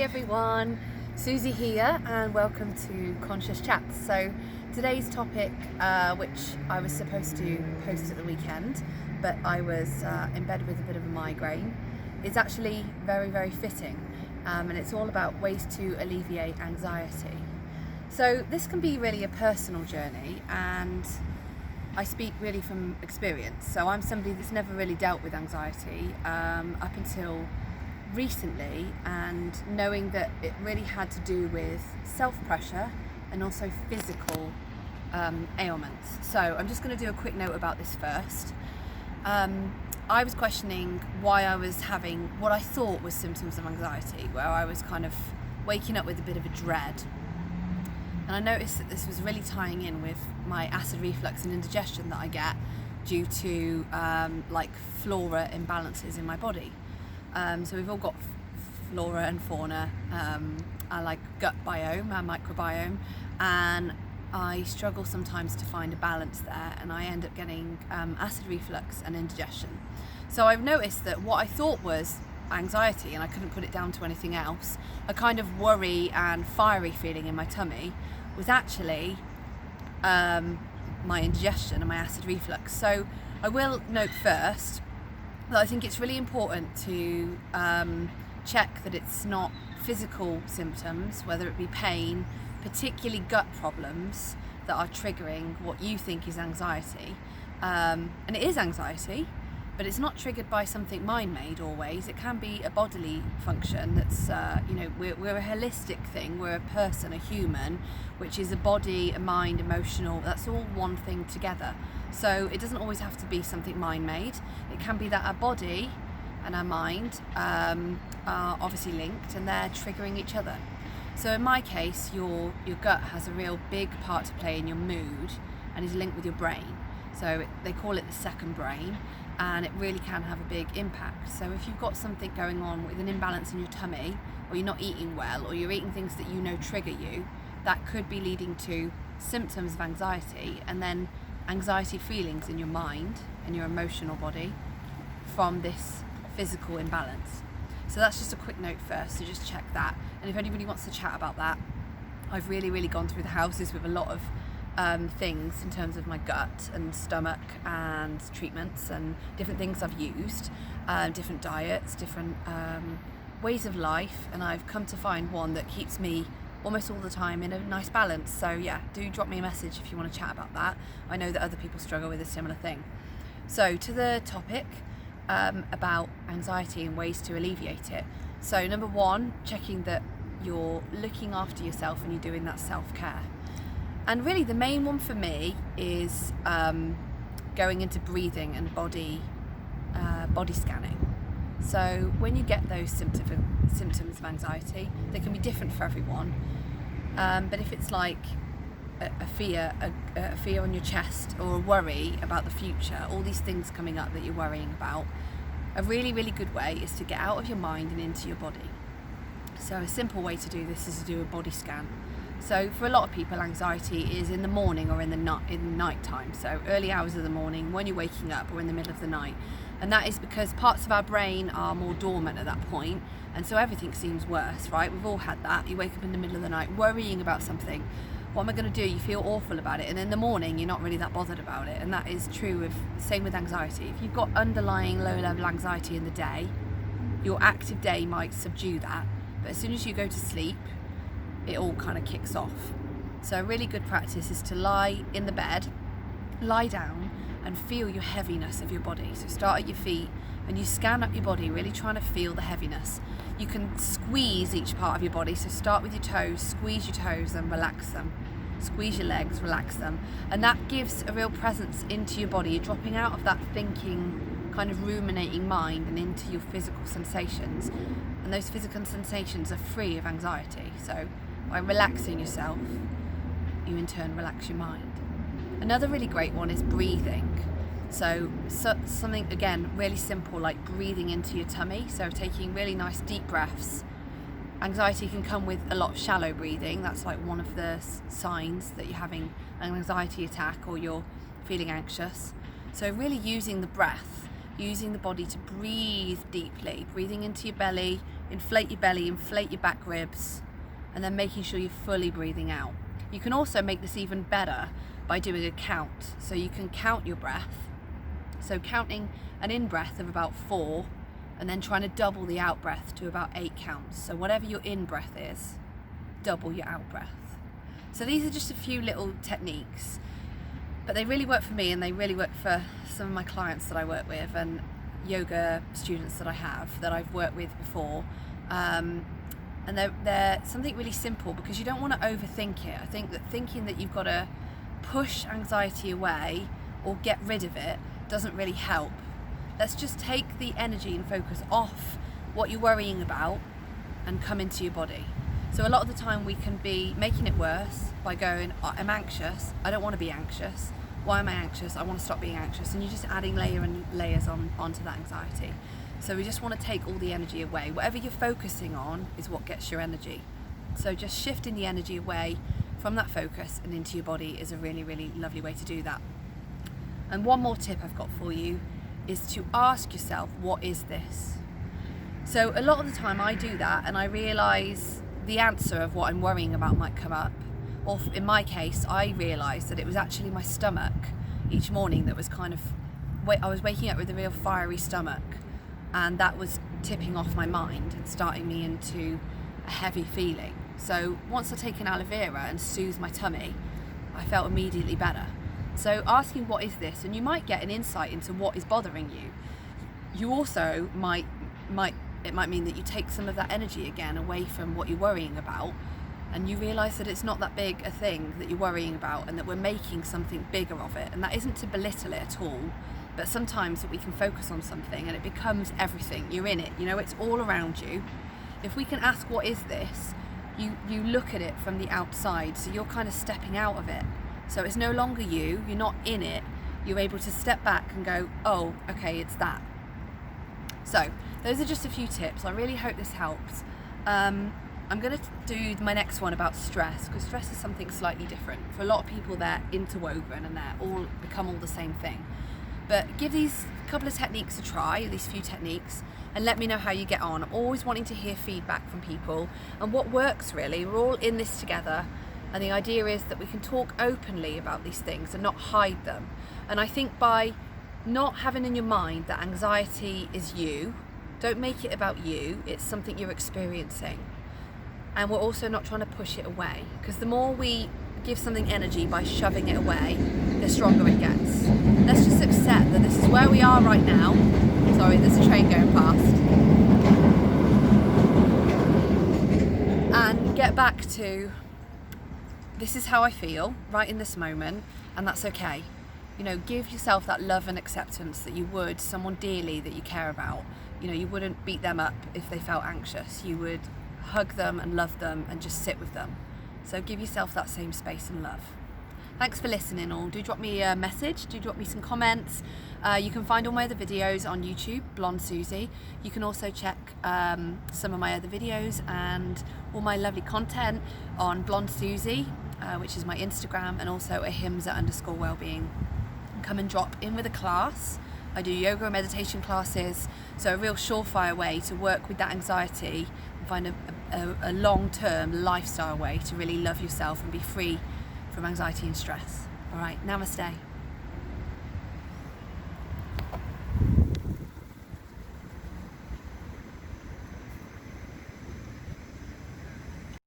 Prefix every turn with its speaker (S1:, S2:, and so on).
S1: Hey everyone, Susie here and welcome to Conscious Chats. So today's topic, which I was supposed to post at the weekend, but I was in bed with a bit of a migraine, is actually very fitting, and it's all about ways to alleviate anxiety. So this can be really a personal journey, and I speak really from experience. So I'm somebody that's never really dealt with anxiety up until recently, and knowing that it really had to do with self-pressure and also physical ailments. So I'm just going to do a quick note about this first. I was questioning why I was having what I thought was symptoms of anxiety, where I was kind of waking up with a bit of a dread. And I noticed that this was really tying in with my acid reflux and indigestion that I get due to like flora imbalances in my body. So we've all got flora and fauna, I like gut biome, our microbiome, and I struggle sometimes to find a balance there, and I end up getting acid reflux and indigestion. So I've noticed that what I thought was anxiety, and I couldn't put it down to anything else, a kind of worry and fiery feeling in my tummy, was actually my indigestion and my acid reflux. So I will note first that I think it's really important to check that it's not physical symptoms, whether it be pain, particularly gut problems, that are triggering what you think is anxiety. And it is anxiety, but it's not triggered by something mind-made always. It can be a bodily function that's, we're a holistic thing. We're a person, a human, which is a body, a mind, emotional. That's all one thing together. So it doesn't always have to be something mind-made. It can be that our body and our mind are obviously linked, and they're triggering each other. So in my case, your gut has a real big part to play in your mood and is linked with your brain. So they call it the second brain, and it really can have a big impact. So if you've got something going on with an imbalance in your tummy, or you're not eating well, or you're eating things that you know trigger you, that could be leading to symptoms of anxiety, and then anxiety feelings in your mind and your emotional body from this physical imbalance. So that's just a quick note first, so just check that. And if anybody wants to chat about that, I've really gone through the houses with a lot of things in terms of my gut and stomach and treatments and different things I've used, different diets, different ways of life, and I've come to find one that keeps me almost all the time in a nice balance. So yeah, do drop me a message if you want to chat about that. I know that other people struggle with a similar thing. So to the topic about anxiety and ways to alleviate it. So number one, checking that you're looking after yourself and you're doing that self-care. And really the main one for me is going into breathing and body scanning. So when you get those symptoms of anxiety, they can be different for everyone. But if it's like a fear on your chest, or a worry about the future, all these things coming up that you're worrying about, a really good way is to get out of your mind and into your body. So a simple way to do this is to do a body scan. So for a lot of people, anxiety is in the morning or in the night time. So early hours of the morning, when you're waking up, or in the middle of the night. And that is because parts of our brain are more dormant at that point, and so everything seems worse, right? We've all had that. You wake up in the middle of the night worrying about something. What am I going to do? You feel awful about it, and in the morning you're not really that bothered about it. And that is true same with anxiety. If you've got underlying low-level anxiety in the day, your active day might subdue that, but as soon as you go to sleep, it all kind of kicks off. So a really good practice is to lie in the bed, lie down, and feel your heaviness of your body. So start at your feet and you scan up your body, really trying to feel the heaviness. You can squeeze each part of your body. So start with your toes, squeeze your toes and relax them. Squeeze your legs, relax them. And that gives a real presence into your body. You're dropping out of that thinking, kind of ruminating mind, and into your physical sensations. And those physical sensations are free of anxiety. So by relaxing yourself, you in turn relax your mind. Another really great one is breathing. So something, again, really simple, like breathing into your tummy. So taking really nice deep breaths. Anxiety can come with a lot of shallow breathing. That's like one of the signs that you're having an anxiety attack or you're feeling anxious. So really using the breath using the body to breathe deeply, breathing into your belly, inflate your back ribs, and then making sure you're fully breathing out. You can also make this even better by doing a count. So you can count your breath. So counting an in-breath of about 4, and then trying to double the out-breath to about 8 counts. So whatever your in-breath is, double your out-breath. So these are just a few little techniques, but they really work for me, and they really work for some of my clients that I work with and yoga students that I have that I've worked with before. And they're something really simple, because you don't want to overthink it. I think that thinking that you've got to push anxiety away or get rid of it doesn't really help. Let's just take the energy and focus off what you're worrying about and come into your body. So a lot of the time we can be making it worse by going, I'm anxious, I don't want to be anxious. Why am I anxious? I want to stop being anxious. And you're just adding layers onto that anxiety. So we just want to take all the energy away. Whatever you're focusing on is what gets your energy. So just shifting the energy away from that focus and into your body is a really, really lovely way to do that. And one more tip I've got for you is to ask yourself, what is this? So a lot of the time I do that, and I realise the answer of what I'm worrying about might come up. Or in my case, I realised that it was actually my stomach each morning that was kind of, I was waking up with a real fiery stomach, and that was tipping off my mind and starting me into a heavy feeling. So once I'd taken aloe vera and soothed my tummy, I felt immediately better. So asking what is this, and you might get an insight into what is bothering you. You also might mean that you take some of that energy again away from what you're worrying about, and you realise that it's not that big a thing that you're worrying about, and that we're making something bigger of it. And that isn't to belittle it at all, but sometimes that we can focus on something and it becomes everything. You're in it, it's all around you. If we can ask what is this, you look at it from the outside, so you're kind of stepping out of it. So it's no longer you're not in it, you're able to step back and go, oh, okay, it's that. So those are just a few tips. I really hope this helps. I'm going to do my next one about stress, because stress is something slightly different. For a lot of people, they're interwoven and they're all become all the same thing. But give these couple of techniques a try, these few techniques, and let me know how you get on. I'm always wanting to hear feedback from people and what works really. We're all in this together, and the idea is that we can talk openly about these things and not hide them. And I think by not having in your mind that anxiety is you, don't make it about you, it's something you're experiencing. And we're also not trying to push it away, because the more we give something energy by shoving it away, the stronger it gets. Let's just accept that this is where we are right now. Sorry, there's a train going past. And get back to, this is how I feel right in this moment, and that's okay. Give yourself that love and acceptance that you would someone dearly that you care about. You wouldn't beat them up if they felt anxious. You would hug them and love them and just sit with them. So give yourself that same space and love. Thanks for listening all. Do drop me a message, do drop me some comments. You can find all my other videos on YouTube, Blonde Susie. You can also check some of my other videos and all my lovely content on Blonde Susie, which is my Instagram, and also ahimsa_wellbeing. Come and drop in with a class. I do yoga and meditation classes, so a real surefire way to work with that anxiety and find a long-term lifestyle way to really love yourself and be free from anxiety and stress. All right, namaste.